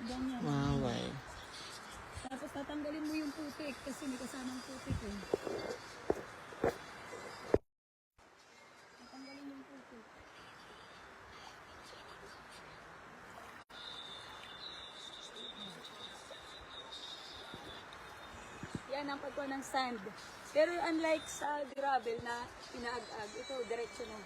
Ganyan. Maway. Tapos tatanggalin mo yung putik kasi may kasamang putik eh. Tatanggalin yung putik. Yan ang pagkuha ng sand. Pero unlike sa gravel na pinaag-ag, ito diretso na.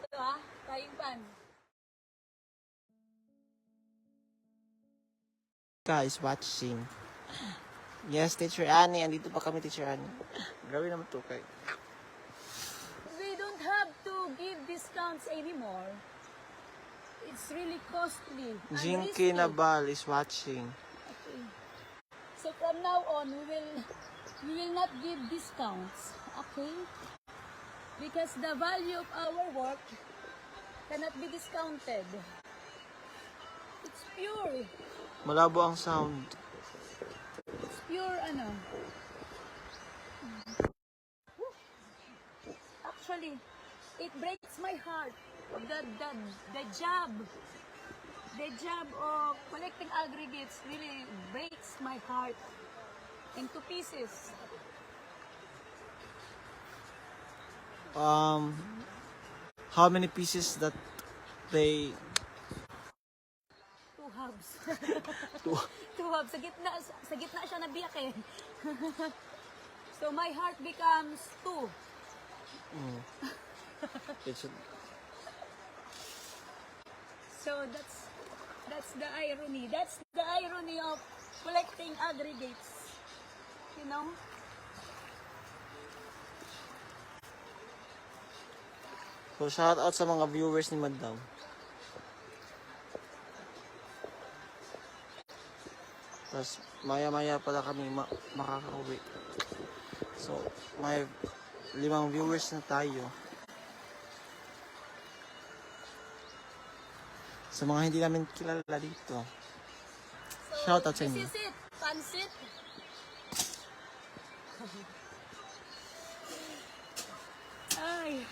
Ito ha, frying pan. Guys, watching. Yes, Teacher Annie. Andito pa kami, Teacher Annie. Gawin naman to kay. We don't have to give discounts anymore. It's really costly. and Jinky risky. Nabal is watching. Okay. So from now on, we will not give discounts. Okay? Because the value of our work cannot be discounted. It's pure. Malabo ang sound. It's pure ano. Actually, it breaks my heart. The job of collecting aggregates really breaks my heart into pieces. How many pieces that they... Two hubs. Two. Two hubs. Sa gitna siya nabiyak eh. So my heart becomes two. It's So that's the irony. That's the irony of collecting aggregates. You know? So, shout out sa mga viewers ni Madam. Tapos, maya-maya pala kami makakauwi. So, may 5 viewers na tayo. Sa mga hindi namin kilala dito. So, Shout out sa inyo. This is it. Pansit. Ay.